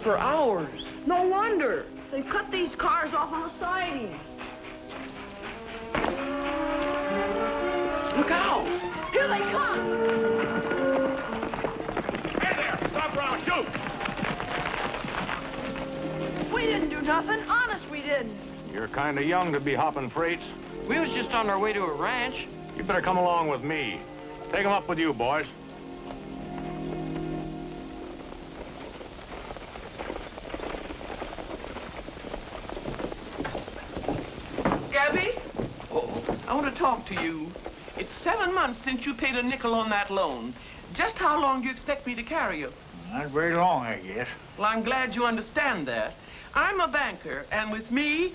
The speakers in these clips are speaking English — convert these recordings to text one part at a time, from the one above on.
for hours. No wonder. They've cut these cars off on the siding. Look out! Here they come! Hey there! Stop around! Shoot! We didn't do nothing. Honest, we didn't. You're kind of young to be hopping freights. We was just on our way to a ranch. You better come along with me. Take them up with you, boys. Gabby? I want to talk to you. It's 7 months since you paid a nickel on that loan. Just how long do you expect me to carry you? Not very long, I guess. Well, I'm glad you understand that. I'm a banker, and with me,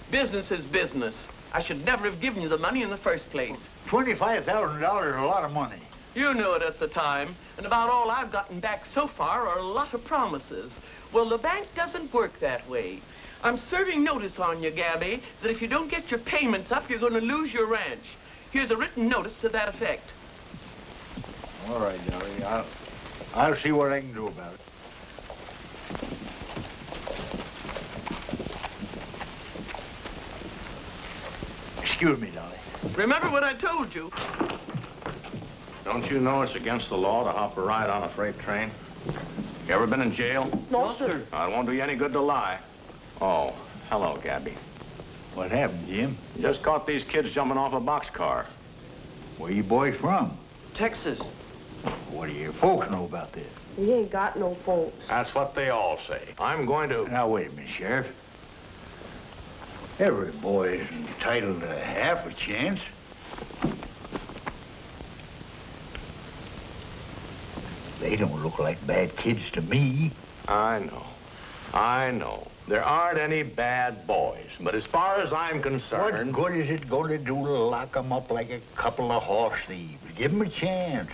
business is business. I should never have given you the money in the first place. $25,000 is a lot of money. You knew it at the time, and about all I've gotten back so far are a lot of promises. Well, the bank doesn't work that way. I'm serving notice on you, Gabby, that if you don't get your payments up, you're going to lose your ranch. Here's a written notice to that effect. All right, Dolly. I'll see what I can do about it. Excuse me, Dolly. Remember what I told you. Don't you know it's against the law to hop a ride on a freight train? You ever been in jail? No, sir. It won't do you any good to lie. Oh, hello, Gabby. What happened, Jim? Just caught these kids jumping off a boxcar. Where you boys from? Texas. What do your folks know about this? We ain't got no folks. That's what they all say. I'm going to... Now, wait a minute, Sheriff. Every boy is entitled to half a chance. They don't look like bad kids to me. I know. There aren't any bad boys. But as far as I'm concerned... What good is it going to do to lock them up like a couple of horse thieves? Give them a chance.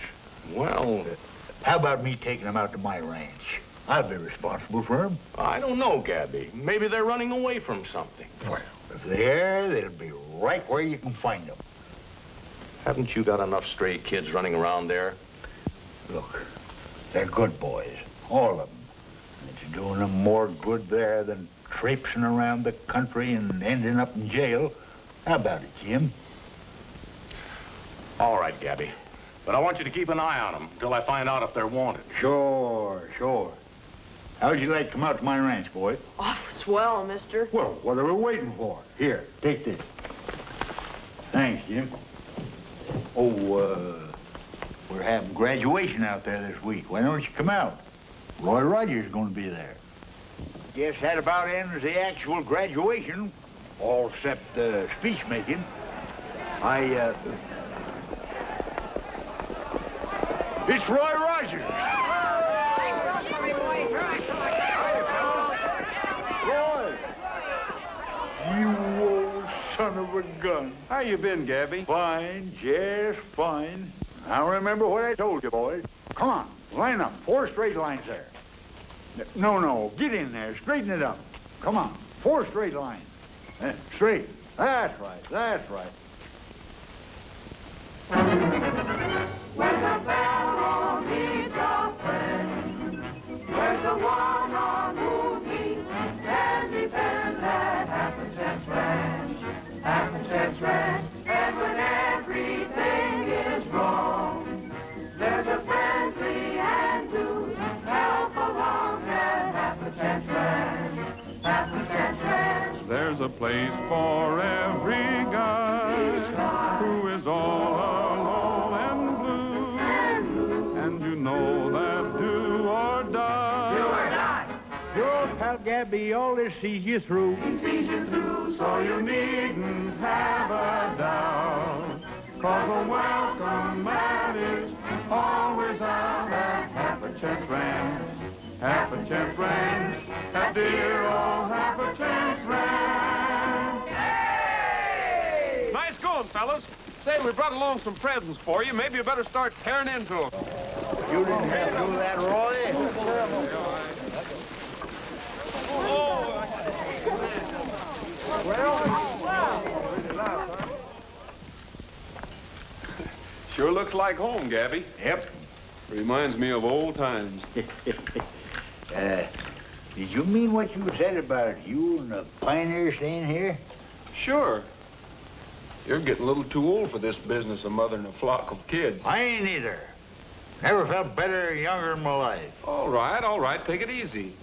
Well... How about me taking them out to my ranch? I'll be responsible for them. I don't know, Gabby. Maybe they're running away from something. Well, if they're, they'll be right where you can find them. Haven't you got enough stray kids running around there? Look, they're good boys, all of them. It's doing them more good there than traipsing around the country and ending up in jail. How about it, Jim? All right, Gabby. But I want you to keep an eye on them until I find out if they're wanted. Sure. How'd you like to come out to my ranch, boy? Oh, swell, mister. Well, what are we waiting for? Here, take this. Thanks, Jim. Oh, we're having graduation out there this week. Why don't you come out? Roy Rogers is going to be there. Guess that about ends the actual graduation, all except speech making. It's Roy Rogers. Roy! You old son of a gun. How you been, Gabby? Fine, just fine. Now remember what I told you, boys. Come on, line up. 4 straight lines there. No, get in there. Straighten it up. Come on, 4 straight lines. Straight. That's right. When the fellow needs a friend, there's the one on whom he can depend at Half a Chance Ranch. Half a Chance Ranch. And when everything is wrong, there's a friendly hand to help along at Half a Chance Ranch. Half a Chance Ranch. There's a place for every guy who is all alone and blue. And you know that do or die. Do or die. Your pal Gabby always sees you through. He sees you through, so you needn't have a doubt. 'Cause a welcome mat is always out at Half a Chance Ranch. Half a Chance Ranch, at dear old Half a Chance Ranch. Hey! Nice going, fellas. Say, we brought along some presents for you. Maybe you better start tearing into them. You didn't have to do that, Roy. Sure looks like home, Gabby. Yep. Reminds me of old times. Did you mean what you said about you and the pioneer staying here? Sure. You're getting a little too old for this business of mothering a flock of kids. I ain't either. Never felt better or younger in my life. All right. Take it easy.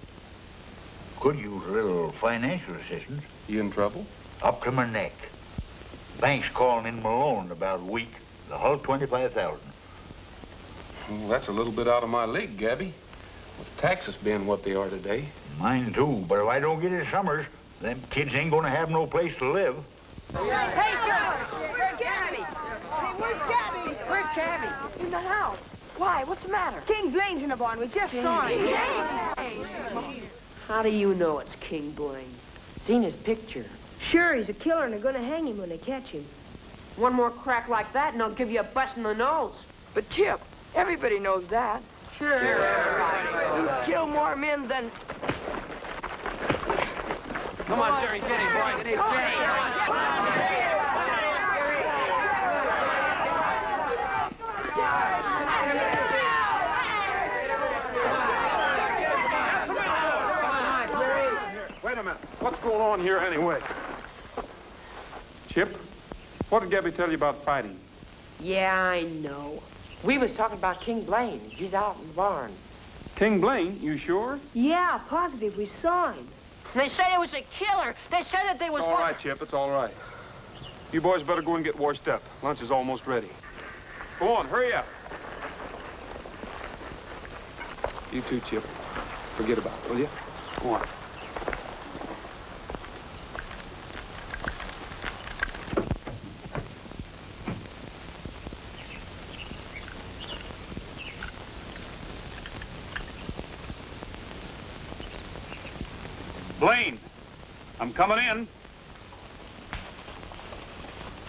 Could use a little financial assistance. You in trouble? Up to my neck. Bank's calling in my loan in about a week. The whole 25,000. Well, that's a little bit out of my league, Gabby. With taxes being what they are today. Mine too, but if I don't get it summers, them kids ain't gonna have no place to live. Hey, Sheriff! Where's Gabby? Hey, where's Gabby? Where's Gabby? In the house. Why? What's the matter? King Blaine's in the barn. We just saw him. How do you know it's King Blaine? Seen his picture. Sure, he's a killer, and they're gonna hang him when they catch him. One more crack like that, and I'll give you a bust in the nose. But, Chip, everybody knows that. Sure. You kill more men than... Come on, Jerry, get him, boy. Get him, Wait a minute. What's going on here anyway? Chip, what did Gabby tell you about fighting? Yeah, I know. We was talking about King Blaine. He's out in the barn. King Blaine, you sure? Yeah, positive. We saw him. They said it was a killer. They said that they was... It's all right, Chip. It's all right. You boys better go and get washed up. Lunch is almost ready. Go on, hurry up. You too, Chip. Forget about it, will you? Go on. Blaine, I'm coming in.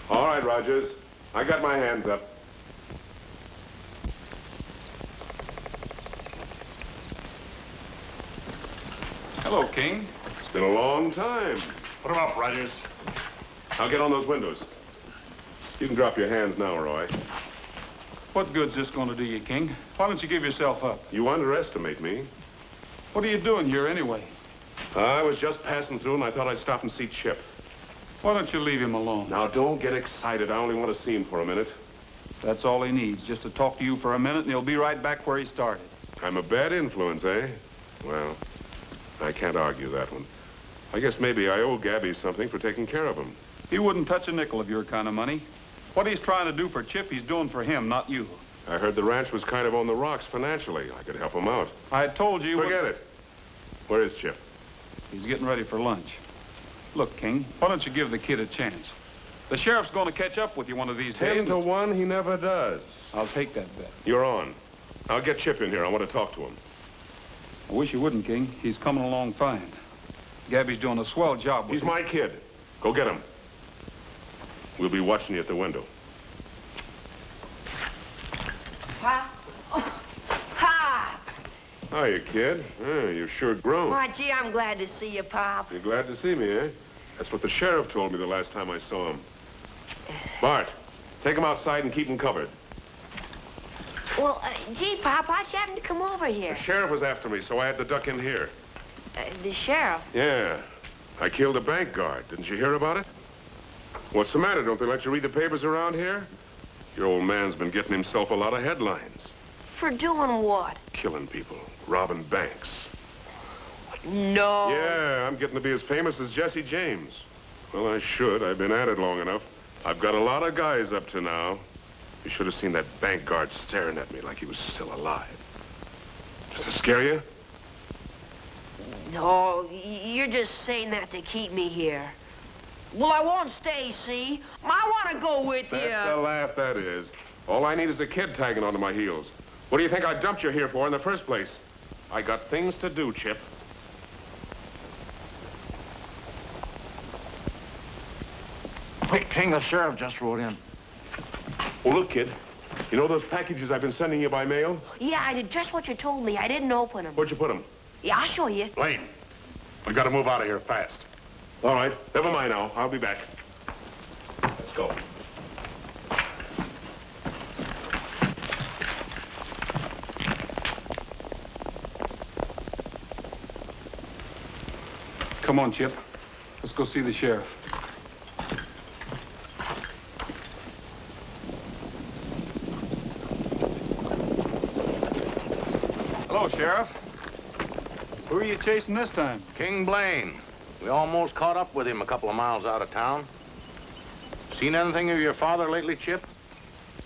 All right, Rogers. I got my hands up. Hello, King. It's been a long time. Put him up, Rogers. I'll get on those windows. You can drop your hands now, Roy. What good's this going to do you, King? Why don't you give yourself up? You underestimate me. What are you doing here anyway? I was just passing through, and I thought I'd stop and see Chip. Why don't you leave him alone? Now, don't get excited. I only want to see him for a minute. That's all he needs, just to talk to you for a minute, and he'll be right back where he started. I'm a bad influence, eh? Well, I can't argue that one. I guess maybe I owe Gabby something for taking care of him. He wouldn't touch a nickel of your kind of money. What he's trying to do for Chip, he's doing for him, not you. I heard the ranch was kind of on the rocks financially. I could help him out. I told you... Forget it. Where is Chip? He's getting ready for lunch. Look, King, why don't you give the kid a chance? The sheriff's going to catch up with you one of these days. 10 to 1, he never does. I'll take that bet. You're on. I'll get Chip in here. I want to talk to him. I wish you wouldn't, King. He's coming along fine. Gabby's doing a swell job with He's him. my kid. Go get him. We'll be watching you at the window. Pa? Oh, Pa! Hiya, kid. You've sure grown. Why, gee, I'm glad to see you, Pop. You're glad to see me, eh? That's what the sheriff told me the last time I saw him. Bart, take him outside and keep him covered. Well, gee, Pop, how'd you happen to come over here? The sheriff was after me, so I had to duck in here. The sheriff? Yeah. I killed a bank guard. Didn't you hear about it? What's the matter? Don't they let you read the papers around here? Your old man's been getting himself a lot of headlines. For doing what? Killing people. Robbing banks. No. Yeah, I'm getting to be as famous as Jesse James. Well, I should. I've been at it long enough. I've got a lot of guys up to now. You should have seen that bank guard staring at me like he was still alive. Does that scare you? No, you're just saying that to keep me here. Well, I won't stay, see? I want to go with you. That's the laugh, that is. All I need is a kid tagging onto my heels. What do you think I dumped you here for in the first place? I got things to do, Chip. Quick, King, the sheriff just rode in. Oh, look, kid. You know those packages I've been sending you by mail? Yeah, I did just what you told me. I didn't open them. Where'd you put them? Yeah, I'll show you. Blaine, we gotta move out of here fast. All right, never mind now. I'll be back. Let's go. Come on, Chip. Let's go see the sheriff. Hello, Sheriff. Who are you chasing this time? King Blaine. We almost caught up with him a couple of miles out of town. Seen anything of your father lately, Chip?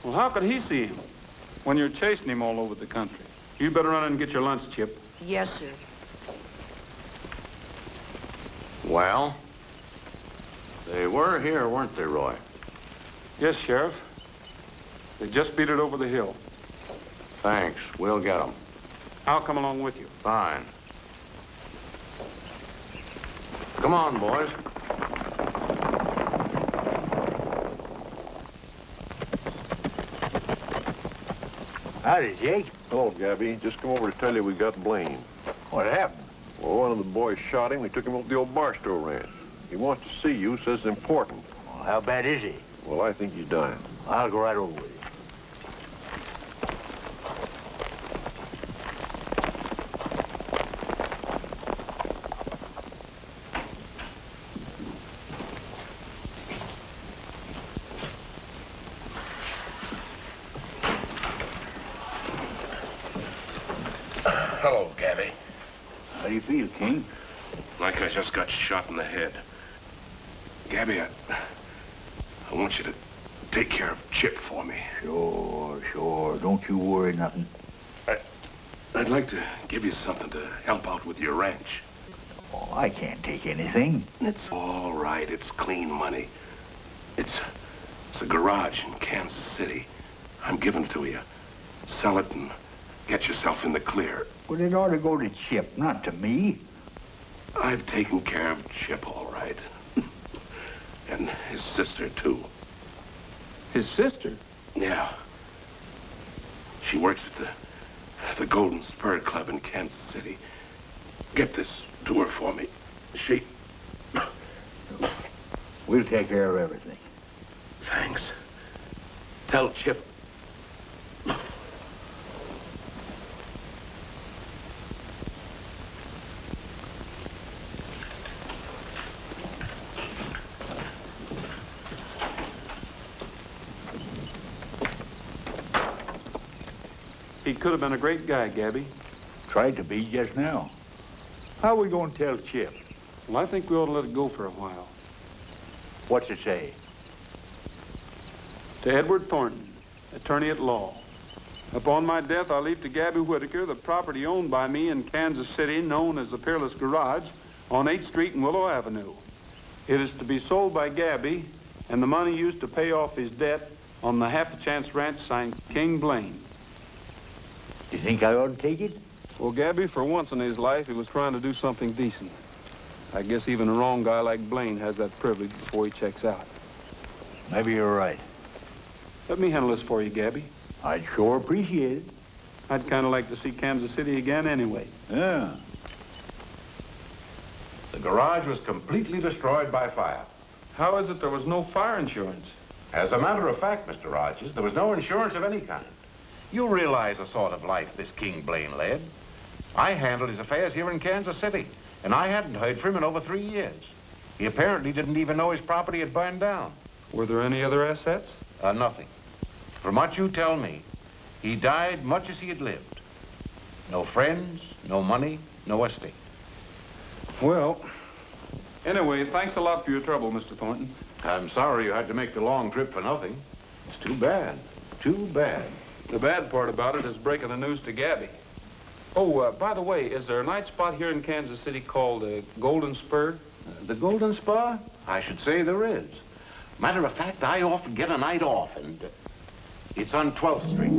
Well, how could he see him when you're chasing him all over the country? You better run in and get your lunch, Chip. Yes, sir. Well, they were here, weren't they, Roy? Yes, Sheriff. They just beat it over the hill. Thanks. We'll get them. I'll come along with you. Fine. Come on, boys. Howdy, Jake. Hello, Gabby. Just come over to tell you we got Blaine. What happened? Well, one of the boys shot him. We took him up to the old Barstow Ranch. He wants to see you, says it's important. Well, how bad is he? Well, I think he's dying. I'll go right over with you. Hello, Gabby. How do you feel, King? Like I just got shot in the head. Gabby, I want you to take care of Chip for me. Sure, sure. Don't you worry nothing. I'd like to give you something to help out with your ranch. Oh, I can't take anything. It's all right. It's clean money. It's a garage in Kansas City. I'm giving it to you. Sell it and get yourself in the clear. Well, it ought to go to Chip, not to me. I've taken care of Chip all right. And his sister, too. His sister? Yeah. She works at the Golden Spur Club in Kansas City. Get this to her for me. She... We'll take care of everything. Thanks. Tell Chip. He could have been a great guy, Gabby. Tried to be just now. How are we going to tell Chip? Well, I think we ought to let it go for a while. What's it say? To Edward Thornton, attorney at law. Upon my death, I leave to Gabby Whitaker the property owned by me in Kansas City, known as the Peerless Garage, on 8th Street and Willow Avenue. It is to be sold by Gabby, and the money used to pay off his debt on the Half a Chance Ranch signed King Blaine. Do you think I ought to take it? Well, Gabby, for once in his life, he was trying to do something decent. I guess even a wrong guy like Blaine has that privilege before he checks out. Maybe you're right. Let me handle this for you, Gabby. I'd sure appreciate it. I'd kind of like to see Kansas City again anyway. Yeah. The garage was completely destroyed by fire. How is it there was no fire insurance? As a matter of fact, Mr. Rogers, there was no insurance of any kind. You realize the sort of life this King Blaine led. I handled his affairs here in Kansas City, and I hadn't heard from him in over 3 years. He apparently didn't even know his property had burned down. Were there any other assets? Nothing. From what you tell me, he died much as he had lived. No friends, no money, no estate. Well, anyway, thanks a lot for your trouble, Mr. Thornton. I'm sorry you had to make the long trip for nothing. It's too bad. Too bad. The bad part about it is breaking the news to Gabby. Oh, by the way, is there a night spot here in Kansas City called Golden Spur? The Golden Spur? I should say there is. Matter of fact, I often get a night off, and it's on 12th Street.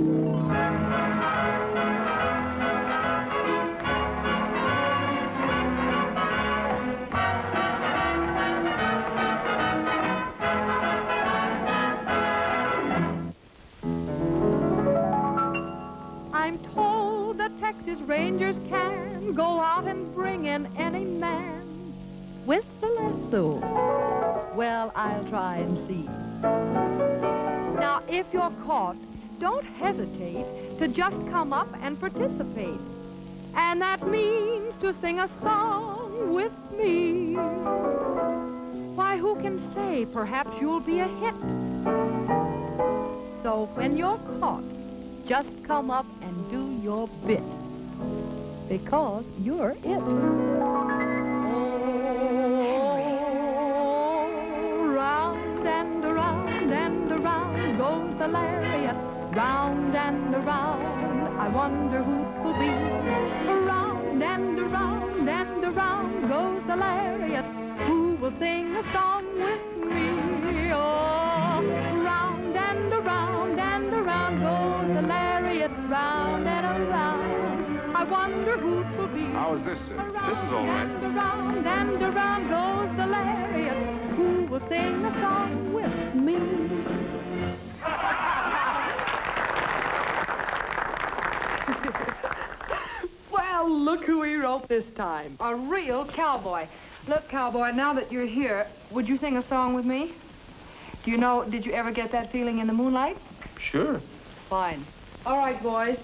I'm told the Texas Rangers can go out and bring in any man with the lasso. Well, I'll try and see. Now, if you're caught, don't hesitate to just come up and participate. And that means to sing a song with me. Someday, perhaps you'll be a hit. So when you're caught, just come up and do your bit, because you're it. Oh, round and around goes the lariat, round and around. I wonder who will be. Round and around goes the lariat. Who will sing a song with me? Oh, round and around goes the lariat, round and around. I wonder who will be. How is this, sir? This is all right. Round and around goes the lariat. Who will sing a song with me? Well, look who we wrote this time. A real cowboy. Look, cowboy, now that you're here, would you sing a song with me? Do you know, did you ever get that feeling in the moonlight? Sure. Fine. All right, boys.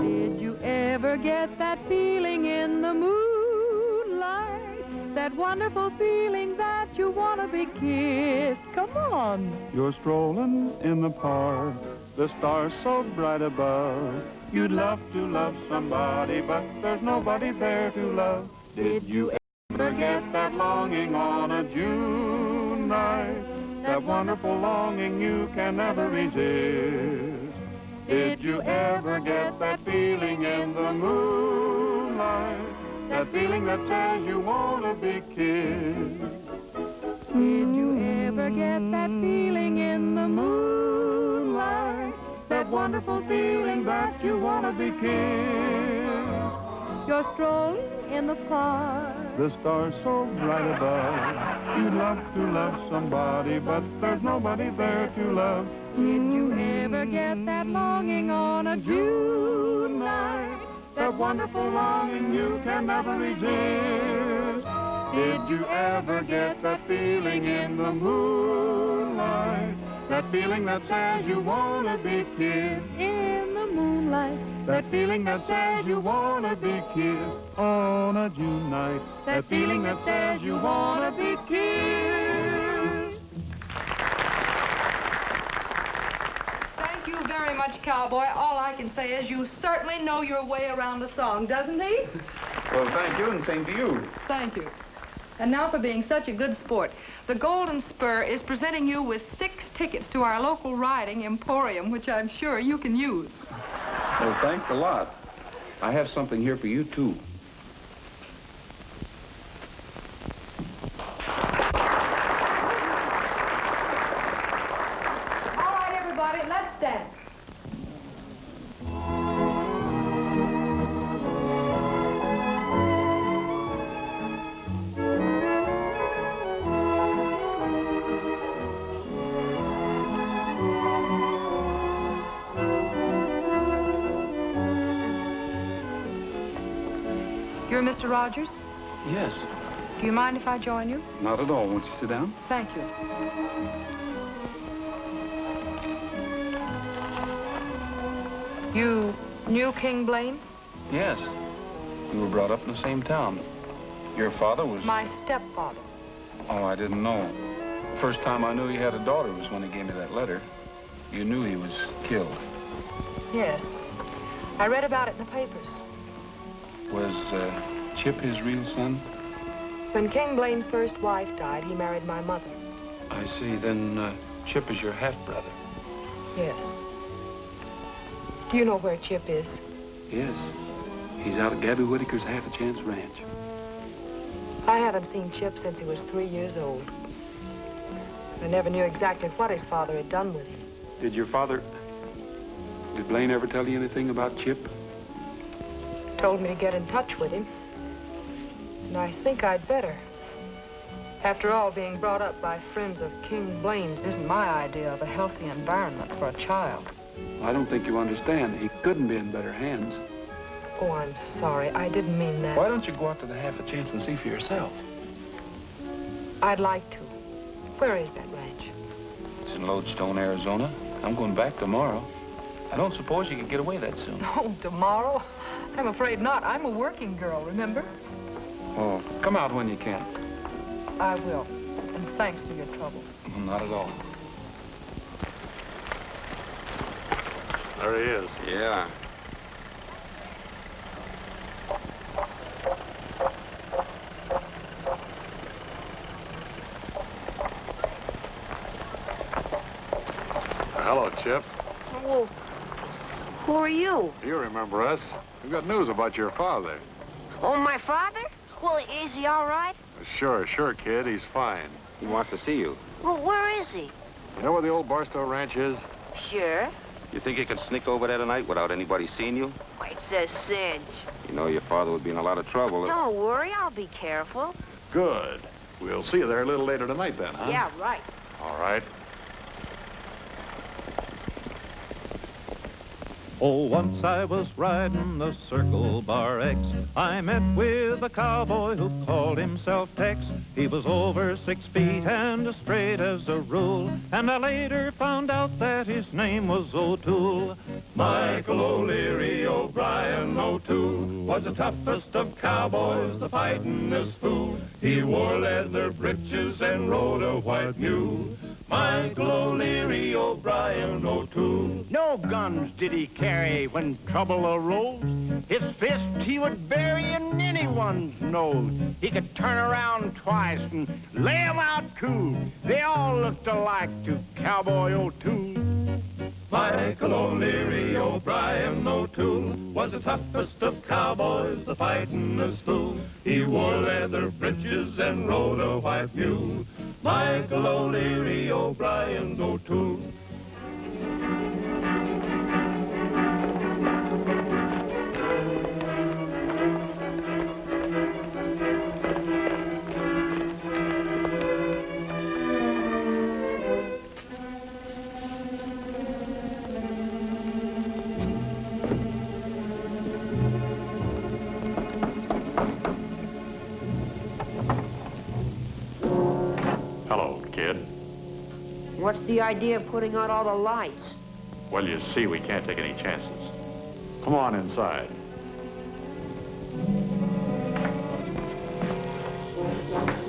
Did you ever get that feeling in the moonlight? That wonderful feeling that you want to be kissed? Come on. You're strolling in the park, the stars so bright above. You'd love to love somebody, but there's nobody there to love. Did you ever get that longing on a June night? That wonderful longing you can never resist. Did you ever get that feeling in the moonlight? That feeling that says you want to be kissed. Did you ever get that feeling in the moonlight? That wonderful feeling that you want to be kissed. You're strolling in the park, The stars so bright above. You'd love to love somebody, but there's nobody there to love. Did you ever get that longing on a June night? That wonderful longing you can never resist. Did you ever get that feeling in the moonlight? That feeling that says you want to be kissed. In the moonlight, That feeling that says you want to be kissed on a June night. That feeling that says you want to be kissed. Thank you very much, cowboy. All I can say is you certainly know your way around the song, doesn't he? Well, thank you, and same to you. Thank you. And now for being such a good sport. The Golden Spur is presenting you with 6 tickets to our local riding emporium, which I'm sure you can use. Well, thanks a lot. I have something here for you, too. All right, everybody, let's dance. You're Mr. Rogers? Yes. Do you mind if I join you? Not at all. Won't you sit down? Thank you. You knew King Blaine? Yes. We were brought up in the same town. Your father was... My stepfather. Oh, I didn't know. The first time I knew he had a daughter was when he gave me that letter. You knew he was killed. Yes. I read about it in the papers. Was Chip his real son? When King Blaine's first wife died, he married my mother. I see. Then Chip is your half-brother. Yes. Do you know where Chip is? Yes. He's out at Gabby Whitaker's Half-a-Chance Ranch. I haven't seen Chip since he was 3 years old. I never knew exactly what his father had done with him. Did your father... Did Blaine ever tell you anything about Chip? Told me to get in touch with him. And I think I'd better. After all, being brought up by friends of King Blaine's isn't my idea of a healthy environment for a child. I don't think you understand. He couldn't be in better hands. Oh, I'm sorry. I didn't mean that. Why don't you go out to the Half-a-Chance and see for yourself? I'd like to. Where is that ranch? It's in Lodestone, Arizona. I'm going back tomorrow. I don't suppose you can get away that soon. Oh, tomorrow? I'm afraid not. I'm a working girl, remember? Oh, come out when you can. I will. And thanks for your trouble. Not at all. There he is. Yeah. Hello, Chip. Well, who are you? You remember us. We've got news about your father. Oh, my father? Well, is he all right? Sure, kid. He's fine. He wants to see you. Well, where is he? You know where the old Barstow Ranch is? Sure. You think you can sneak over there tonight without anybody seeing you? Why, it's a cinch. You know your father would be in a lot of trouble. Don't worry, I'll be careful. Good. We'll see you there a little later tonight then, huh? Yeah, right. All right. Oh, once I was riding the Circle Bar X. I met with a cowboy who called himself Tex. He was over 6 feet and as straight as a rule. And I later found out that his name was O'Toole. Michael O'Leary O'Brien O'Toole was the toughest of cowboys, the fightingest fool. He wore leather breeches and rode a white mule. Michael O'Leary O'Brien O'Toole. No guns did he carry when trouble arose. His fist he would bury in anyone's nose. He could turn around twice and lay 'em out cool. They all looked alike to Cowboy O'Toole. Michael O'Leary O'Brien O'Toole was the toughest of cowboys, the fightingest fool. He wore leather breeches and rode a white mule. Michael O'Leary O'Brien O'Toole. Hello, kid. What's the idea of putting out all the lights? Well, you see, we can't take any chances. Come on inside.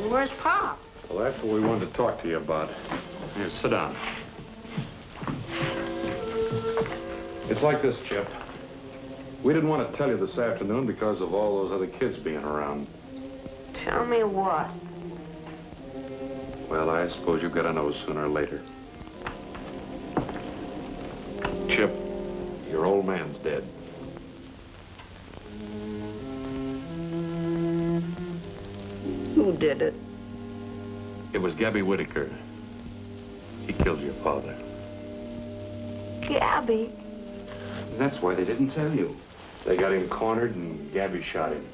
Where's Pop? Well, that's what we wanted to talk to you about. Here, sit down. It's like this, Chip. We didn't want to tell you this afternoon because of all those other kids being around. Tell me what? Well, I suppose you've got to know sooner or later. Chip, your old man's dead. Who did it? It was Gabby Whitaker. He killed your father. Gabby? That's why they didn't tell you. They got him cornered and Gabby shot him.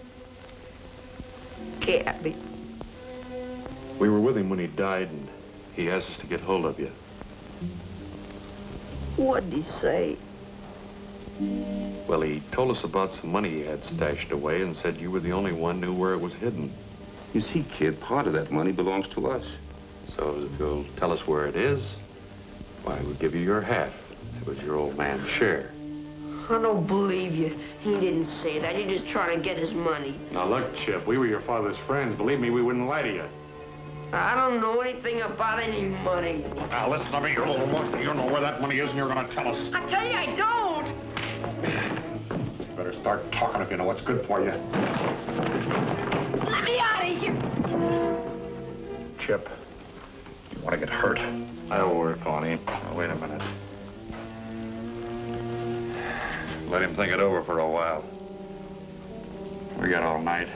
Gabby. We were with him when he died, and he asked us to get hold of you. What'd he say? Well, he told us about some money he had stashed away and said you were the only one knew where it was hidden. You see, kid, part of that money belongs to us. So if you'll tell us where it is, why, we'll give you your half. It was your old man's share. I don't believe you. He didn't say that. You're just trying to get his money. Now, look, Chip, we were your father's friends. Believe me, we wouldn't lie to you. I don't know anything about any money. Now, listen to me, you little monkey. You know where that money is, and you're going to tell us. I tell you, I don't. You better start talking if you know what's good for you. Let me out of here. Chip, you want to get hurt? I don't worry, Pawnee. Now, wait a minute. Let him think it over for a while. We got all night.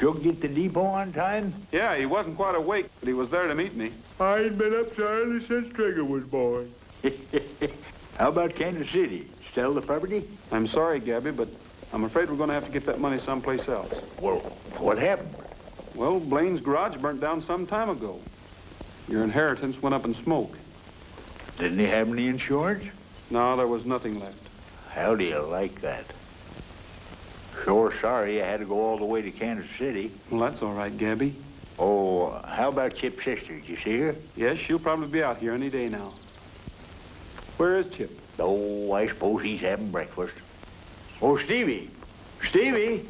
You'll get the depot on time? Yeah, he wasn't quite awake, but he was there to meet me. I ain't been up so early since Trigger was born. How about Kansas City? Sell the property? I'm sorry, Gabby, but I'm afraid we're going to have to get that money someplace else. Well, what happened? Well, Blaine's garage burnt down some time ago. Your inheritance went up in smoke. Didn't he have any insurance? No, there was nothing left. How do you like that? Sure sure sorry I had to go all the way to Kansas City. Well, that's all right, Gabby. Oh, how about Chip's sister? Did you see her? Yes, she'll probably be out here any day now. Where is Chip? Oh, I suppose he's having breakfast. Oh, Stevie. Stevie.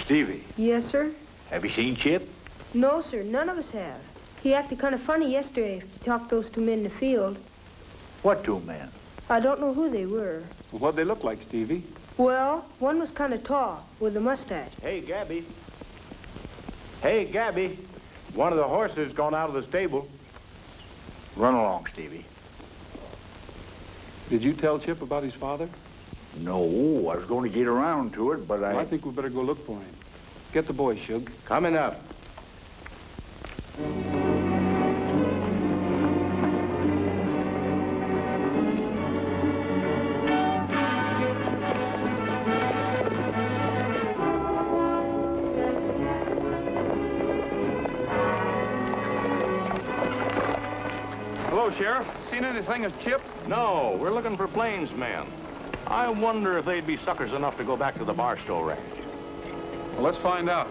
Stevie, Yes, sir? have you seen Chip? No, sir. None of us have. He acted kind of funny yesterday to talk to those two men in the field. What two men? I don't know who they were. What'd they look like, Stevie? Well, one was kind of tall, with a mustache. Hey, Gabby. Hey, Gabby. One of the horses has gone out of the stable. Run along, Stevie. Did you tell Chip about his father? No, I was going to get around to it, but Well, I think we better go look for him. Get the boy, Shug. Coming up. Hello, Sheriff. Seen anything of Chip? No, we're looking for plainsmen. I wonder if they'd be suckers enough to go back to the Barstow Ranch. Well, let's find out.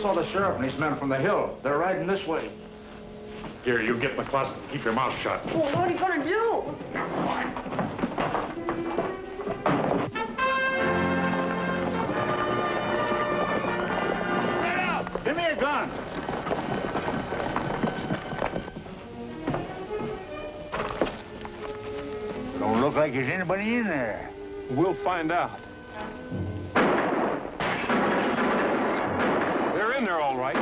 Saw the sheriff and his men from the hill. They're riding this way. Here, you get in the closet and keep your mouth shut. Well, what are you going to do? Get out! Give me a gun! Don't look like there's anybody in there. We'll find out. They're in there, all right.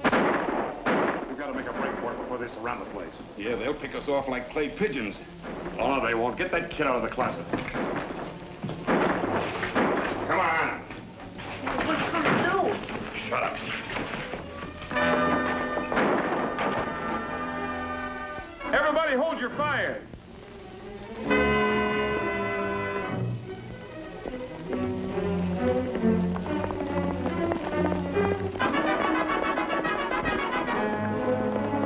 We've got to make a break for it before they surround the place. Yeah, they'll pick us off like clay pigeons. Oh, no, they won't. Get that kid out of the closet. Come on. What are you going to do? Shut up. Everybody hold your fire.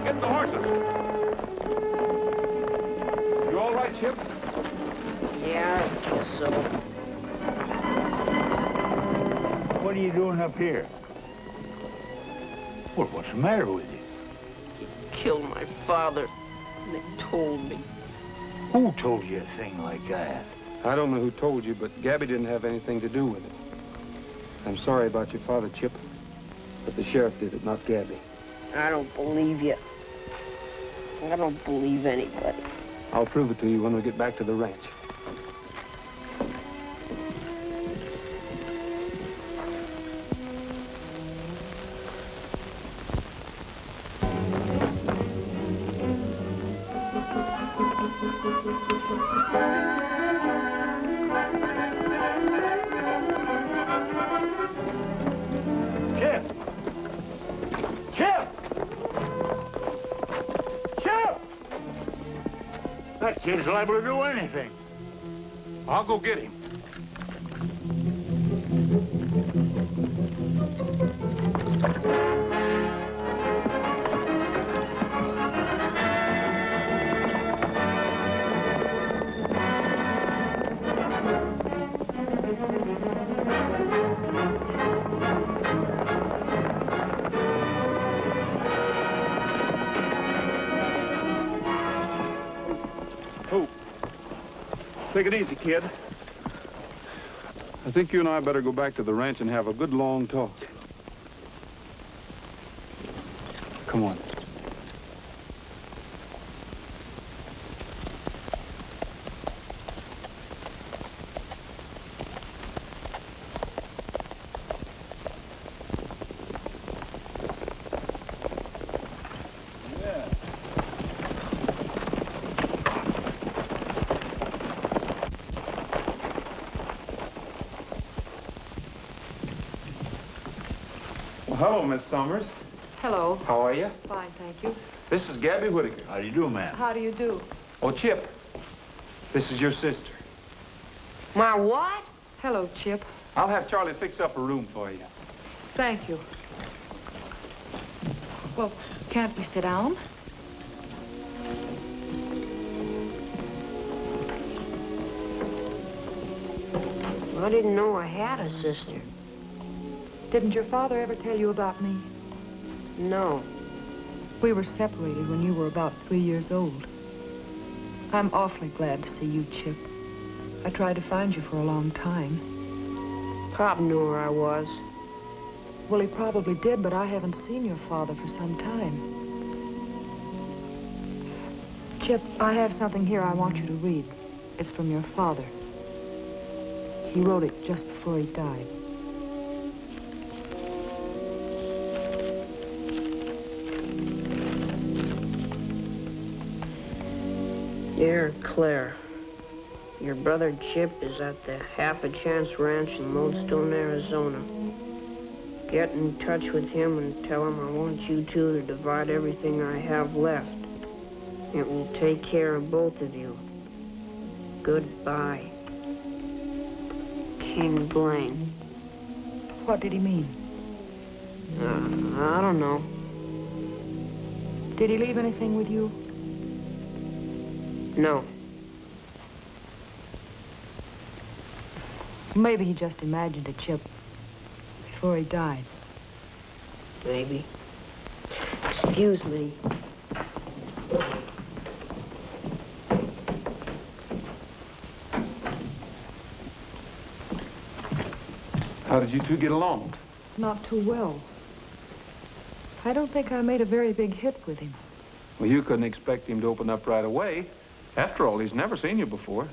Get the horses. You all right, Chip? Yeah, I guess so. What are you doing up here? Well, what's the matter with you? He killed my father. And they told me. Who told you a thing like that? I don't know who told you, but Gabby didn't have anything to do with it. I'm sorry about your father, Chip, but the sheriff did it, not Gabby. I don't believe you. I don't believe anybody. I'll prove it to you when we get back to the ranch. Chip! Chip! Chip! That kid's liable to do anything. I'll go get him. Take it easy, kid. I think you and I better go back to the ranch and have a good long talk. Come on. Well, hello, Miss Summers. Hello. How are you? Fine, thank you. This is Gabby Whitaker. How do you do, ma'am? How do you do? Oh, Chip. This is your sister. My what? Hello, Chip. I'll have Charlie fix up a room for you. Thank you. Well, can't we sit down? I didn't know I had a sister. Didn't your father ever tell you about me? No. We were separated when you were about 3 years old. I'm awfully glad to see you, Chip. I tried to find you for a long time. Pop knew where I was. Well, he probably did, but I haven't seen your father for some time. Chip, I have something here I want you to read. It's from your father. He wrote it just before he died. Dear Claire, your brother Chip is at the Half a Chance Ranch in Lodestone, Arizona. Get in touch with him and tell him I want you two to divide everything I have left. It will take care of both of you. Goodbye. King Blaine. What did he mean? I don't know. Did he leave anything with you? No. Maybe he just imagined it, Chip, before he died. Maybe. Excuse me. How did you two get along? Not too well. I don't think I made a very big hit with him. Well, you couldn't expect him to open up right away. After all, he's never seen you before.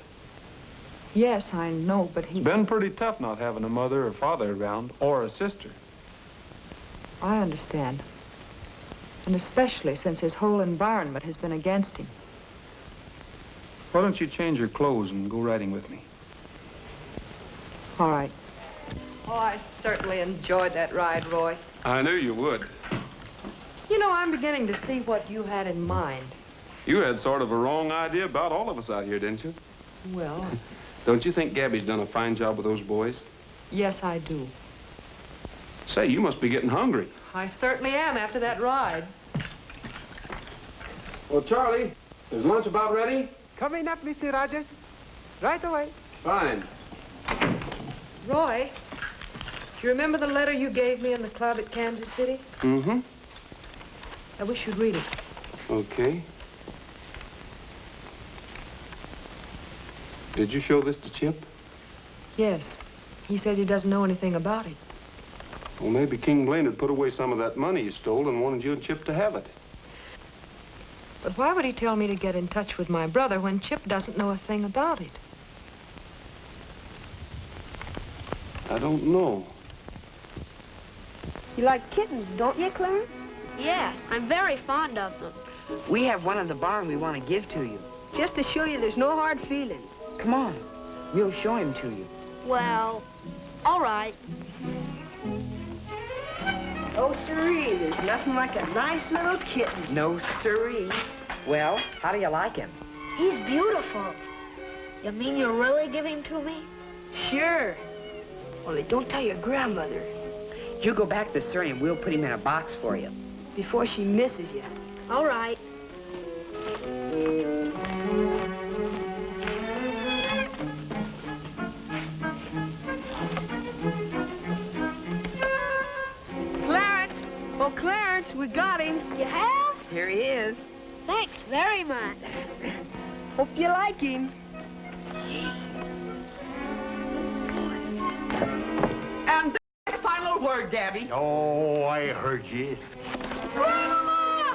Yes, I know, but he... It's been pretty tough not having a mother or father around, or a sister. I understand. And especially since his whole environment has been against him. Why don't you change your clothes and go riding with me? All right. Oh, I certainly enjoyed that ride, Roy. I knew you would. You know, I'm beginning to see what you had in mind. You had sort of a wrong idea about all of us out here, didn't you? Well... Don't you think Gabby's done a fine job with those boys? Yes, I do. Say, you must be getting hungry. I certainly am after that ride. Well, Charlie, is lunch about ready? Coming up, Mr. Rogers. Right away. Fine. Roy, do you remember the letter you gave me in the club at Kansas City? Mm-hmm. I wish you'd read it. Okay. Did you show this to Chip? Yes. He says he doesn't know anything about it. Well, maybe King Blaine had put away some of that money you stole and wanted you and Chip to have it. But why would he tell me to get in touch with my brother when Chip doesn't know a thing about it? I don't know. You like kittens, don't you, Clarence? Yes, I'm very fond of them. We have one in the barn we want to give to you. Just to show you there's no hard feelings. Come on. We'll show him to you. Well, all right. Oh, siree, there's nothing like a nice little kitten. No siree. Well, how do you like him? He's beautiful. You mean you'll really give him to me? Sure. Only don't tell your grandmother. You go back to Surrey and we'll put him in a box for you. Before she misses you. All right. Clarence! Oh, Clarence, we got him. You have? Here he is. Thanks very much. Hope you like him. And the final word, Gabby. Oh, I heard you. Grandma!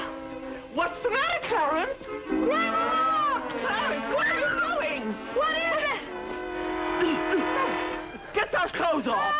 What's the matter, Clarence? Grandma! Clarence, where are you going? What is it? Get those clothes off.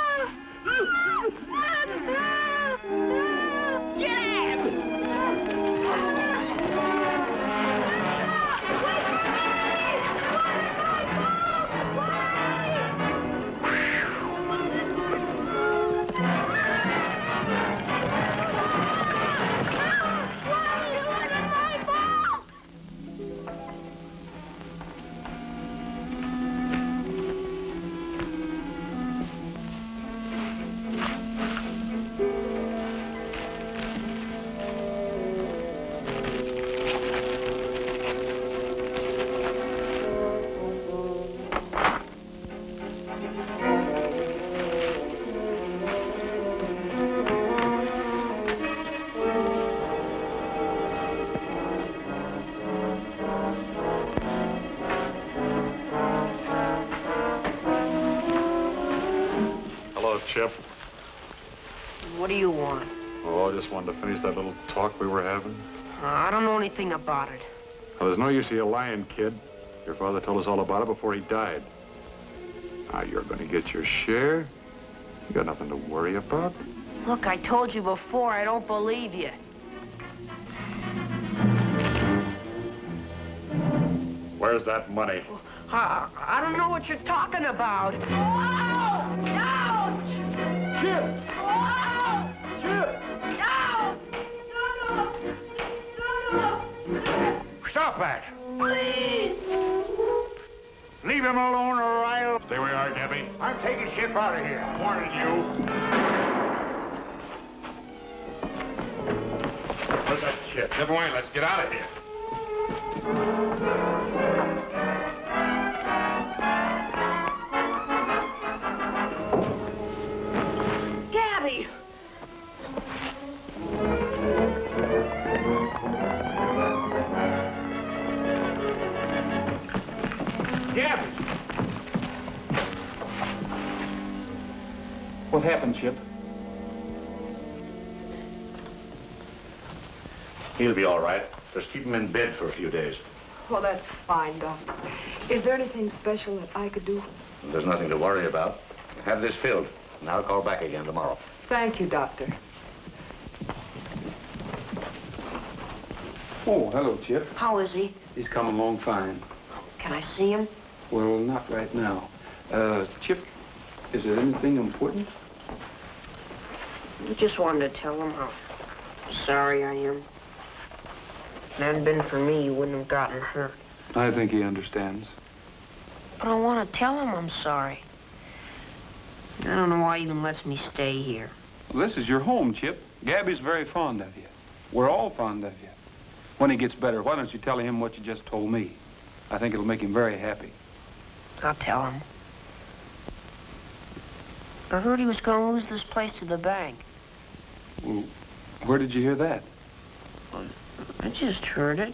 Chip. What do you want? Oh, I just wanted to finish that little talk we were having. I don't know anything about it. Well, there's no use you lying, kid. Your father told us all about it before he died. Now, you're going to get your share. You got nothing to worry about. Look, I told you before, I don't believe you. Where's that money? I don't know what you're talking about. Oh! No! Chip! Oh! Chip! No! Stop that. Please! Leave him alone or I'll... Stay where you are, Gabby. I'm taking Chip out of here. Warning you. Where's that Chip? Never mind, let's get out of here. Gabby! Gabby! What happened, Chip? He'll be all right. Just keep him in bed for a few days. Well, that's fine, Doctor. Is there anything special that I could do? There's nothing to worry about. Have this filled, and I'll call back again tomorrow. Thank you, Doctor. Oh, hello, Chip. How is he? He's coming along fine. Can I see him? Well, not right now. Chip, is there anything important? I just wanted to tell him how sorry I am. If it hadn't been for me, you wouldn't have gotten hurt. I think he understands. But I want to tell him I'm sorry. I don't know why he even lets me stay here. Well, this is your home, Chip. Gabby's very fond of you. We're all fond of you. When he gets better, why don't you tell him what you just told me? I think it'll make him very happy. I'll tell him. I heard he was going to lose this place to the bank. Well, where did you hear that? I just heard it.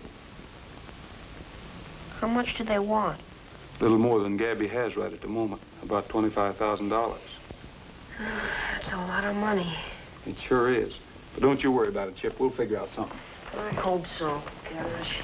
How much do they want? A little more than Gabby has right at the moment. About $25,000. That's a lot of money. It sure is. But don't you worry about it, Chip. We'll figure out something. I hope so, gosh.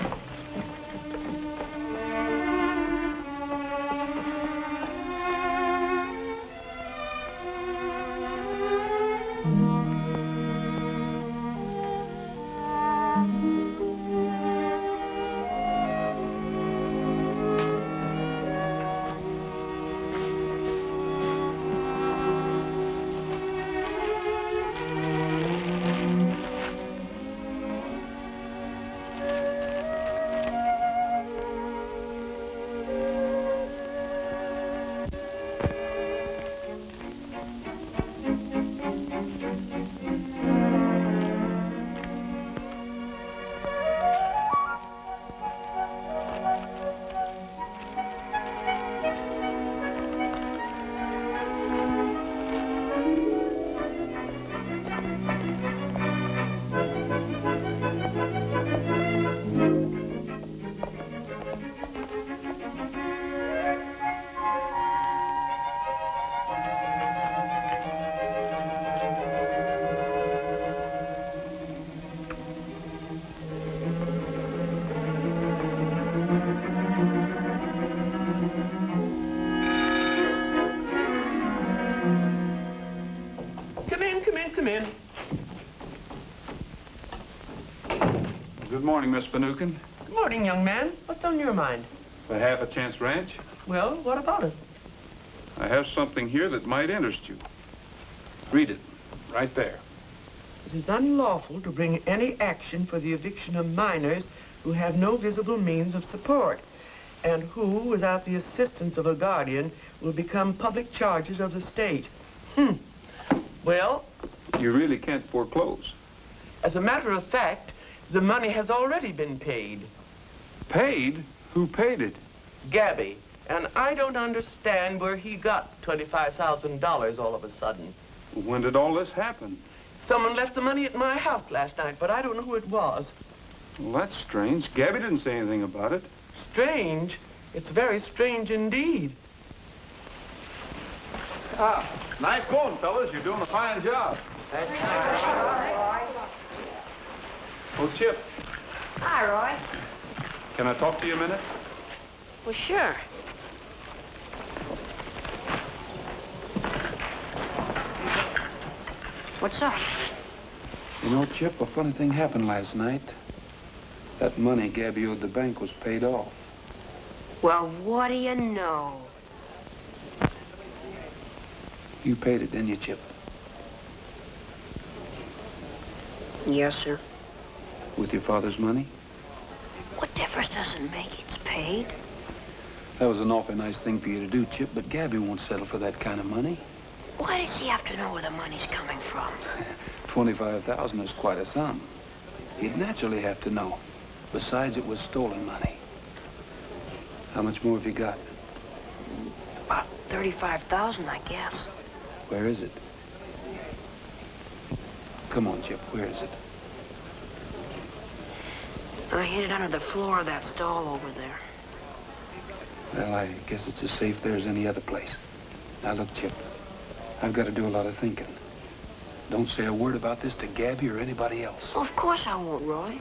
Good morning, Miss Finucane. Good morning, young man. What's on your mind? The Half a Chance Ranch. Well, what about it? I have something here that might interest you. Read it, right there. It is unlawful to bring any action for the eviction of minors who have no visible means of support and who, without the assistance of a guardian, will become public charges of the state. Well? You really can't foreclose. As a matter of fact, the money has already been paid. Paid? Who paid it? Gabby. And I don't understand where he got $25,000 all of a sudden. When did all this happen? Someone left the money at my house last night, but I don't know who it was. Well, that's strange. Gabby didn't say anything about it. Strange? It's very strange indeed. Ah, Nice going, fellas. You're doing a fine job. Oh, Chip, Hi, Roy. can I talk to you a minute? Well, sure. What's up? You know, Chip, a funny thing happened last night. That money Gabby owed the bank was paid off. Well, what do you know? You paid it, didn't you, Chip? Yes, sir. With your father's money? What difference does it make? It's paid. That was an awfully nice thing for you to do, Chip, but Gabby won't settle for that kind of money. Why does he have to know where the money's coming from? 25,000 is quite a sum. He'd naturally have to know. Besides, it was stolen money. How much more have you got? About 35,000, I guess. Where is it? Come on, Chip, where is it? I hid it under the floor of that stall over there. Well, I guess it's as safe there as any other place. Now, look, Chip, I've got to do a lot of thinking. Don't say a word about this to Gabby or anybody else. Well, of course I won't, Roy.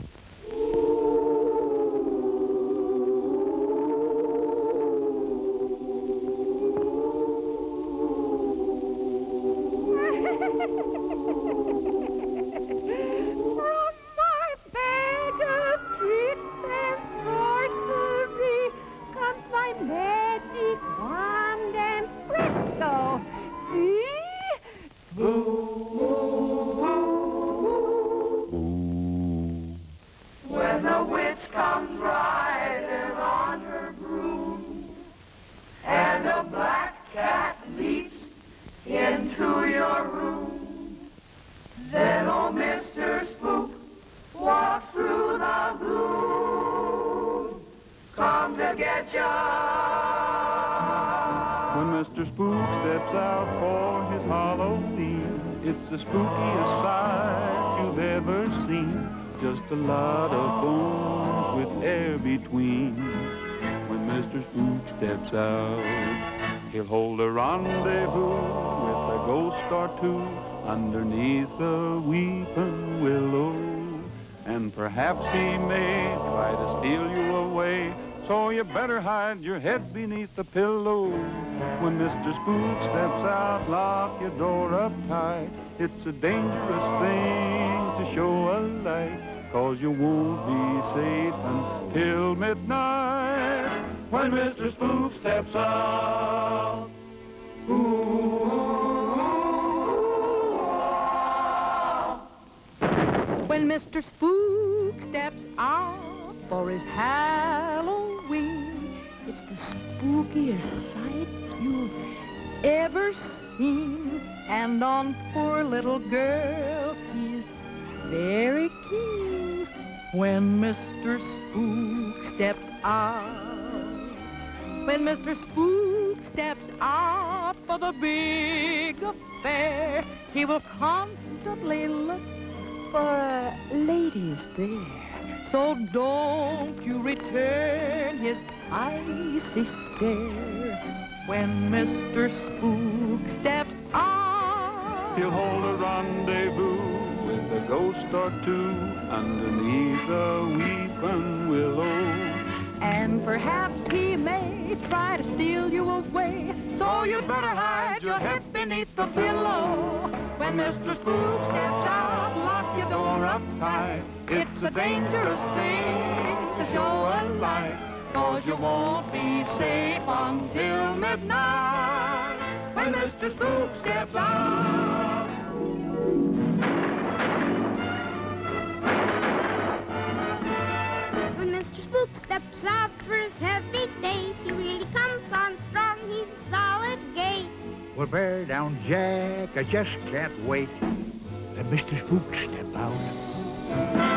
When the witch comes riding on her broom, and a black cat leaps into your room, then old Mr. Spook walks through the gloom, come to get ya. When Mr. Spook steps out for his Halloween, it's the spookiest sight you've ever seen. Just a lot of bones with air between. When Mr. Spook steps out, he'll hold a rendezvous with a ghost or two underneath the weeping willow. And perhaps he may try to steal you away, so you better hide your head beneath the pillow. When Mr. Spook steps out, lock your door up tight. It's a dangerous thing to show a light, 'cause you won't be safe until midnight. When Mr. Spook steps out. When Mr. Spook steps out for his Halloween, it's the spookiest sight you've ever seen. And on poor little girls, he's very keen. When Mr. Spook steps out, when Mr. Spook steps out for the big affair, he will constantly look for ladies there. So don't you return his icy stare. When Mr. Spook steps out, He'll hold a rendezvous with a ghost or two underneath the weeping willow. and perhaps he may try to steal you away. So you better hide your head beneath the pillow. When Mr. Spook steps out, lock your door up tight. It's a dangerous thing to show a light, 'cause you won't be safe until midnight. When Mr. Spook steps out. When Mr. Spook steps out for his heavy day, he really comes on strong, he's a solid gate. Well, bear down, Jack, I just can't wait. Let Mr. Spook step out.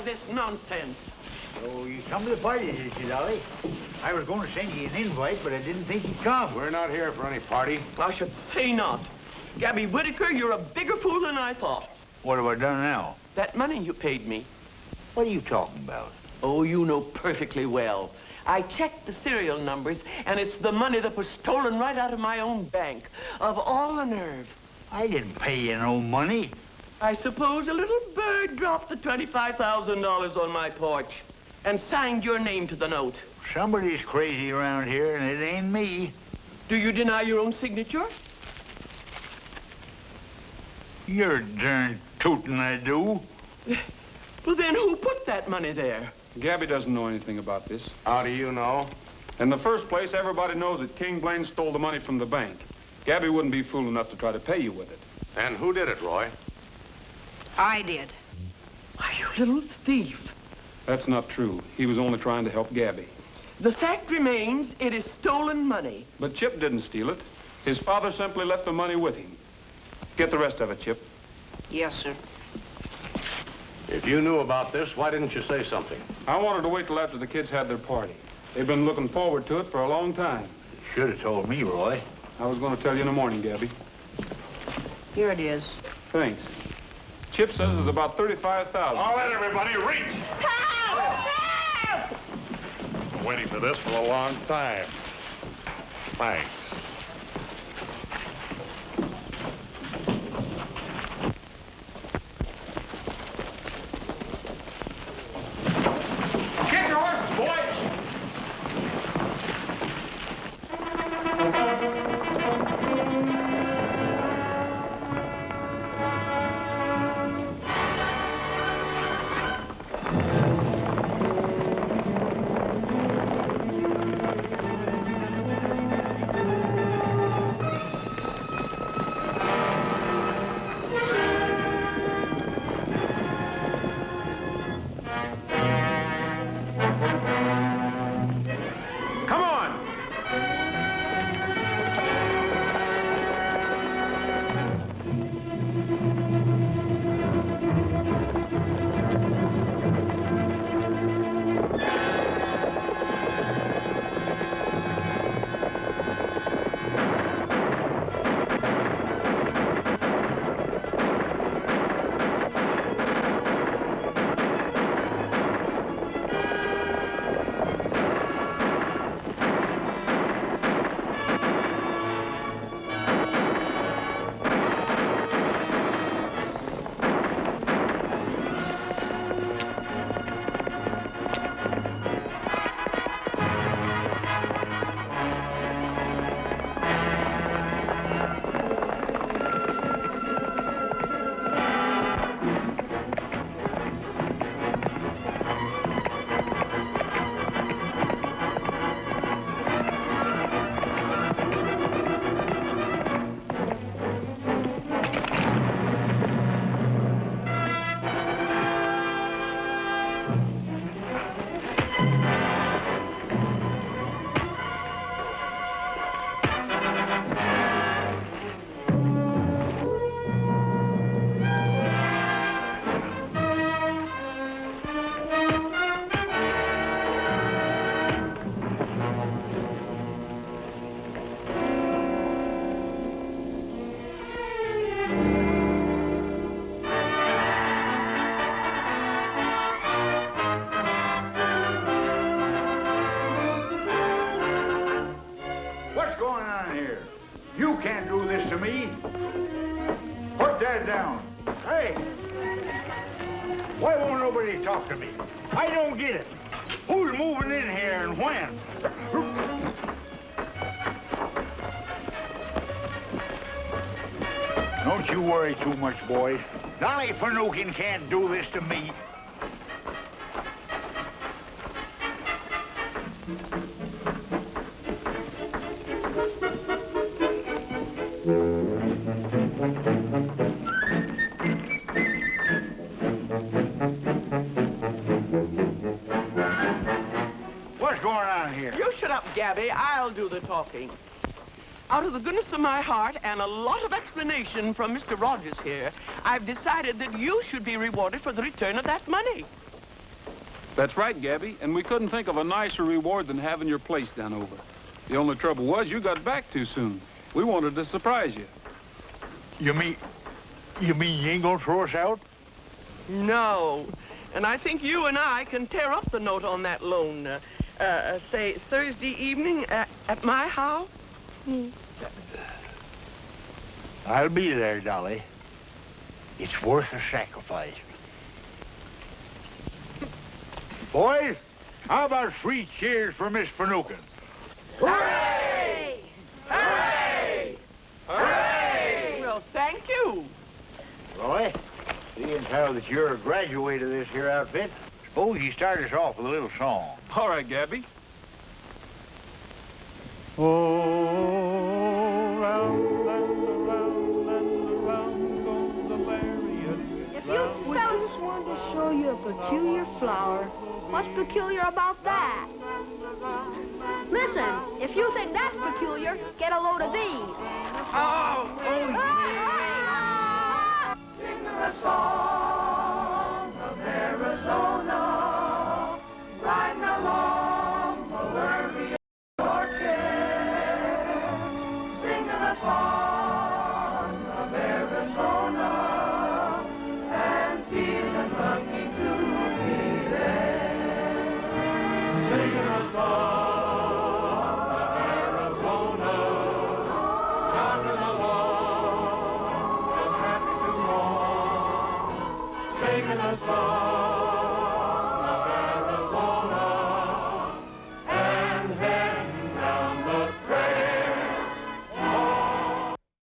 this nonsense? So you come to the party, did you, Dolly? I was going to send you an invite, but I didn't think you'd come. We're not here for any party. I should say not. Gabby Whitaker, you're a bigger fool than I thought. What have I done now? That money you paid me. What are you talking about? Oh, you know perfectly well. I checked the serial numbers, and it's the money that was stolen right out of my own bank. Of all the nerve. I didn't pay you no money. I suppose a little bird dropped the $25,000 on my porch and signed your name to the note. Somebody's crazy around here, and it ain't me. Do you deny your own signature? You're darn tootin' I do. Well, then who put that money there? Gabby doesn't know anything about this. How do you know? In the first place, everybody knows that King Blaine stole the money from the bank. Gabby wouldn't be fool enough to try to pay you with it. And who did it, Roy? I did. Why, you little thief. That's not true. He was only trying to help Gabby. The fact remains, it is stolen money. But Chip didn't steal it. His father simply left the money with him. Get the rest of it, Chip. Yes, sir. If you knew about this, why didn't you say something? I wanted to wait till after the kids had their party. They've been looking forward to it for a long time. Should have told me, Roy. I was going to tell you in the morning, Gabby. Here it is. Thanks. Chip says it's about $35,000. All right, everybody, reach! Help! Help! Been waiting for this for a long time. Thanks. Get your horses, boys! Come on! What's going on here? You can't do this to me. Put that down. Hey! Why won't nobody talk to me? I don't get it. Who's moving in here and when? Don't you worry too much, boys. Dolly Finucane can't do this to me. What's going on here? You shut up, Gabby. I'll do the talking. Out of the goodness of my heart and a lot of explanation from Mr. Rogers here, I've decided that you should be rewarded for the return of that money. That's right, Gabby, and we couldn't think of a nicer reward than having your place done over. The only trouble was you got back too soon. We wanted to surprise you. You mean you ain't gonna throw us out? No. And I think you and I can tear up the note on that loan. Say, Thursday evening at my house? I'll be there, Dolly. It's worth a sacrifice. Boys, how about 3 cheers for Miss Finucane? Hooray! Hooray! Hooray! Well, thank you. Roy, seeing how that you're a graduate of this here outfit, suppose you start us off with a little song. All right, Gabby. Oh, round and around and around goes the chariot. If you fellas want to show you a peculiar flower, What's peculiar about that? Listen, if you think that's peculiar, get a load of these. Sing a song of Arizona, riding along the worry or care. Sing a song of Arizona, and feeling lucky to be there. Sing a song of Arizona, traveling along the traffic too long. Singing a song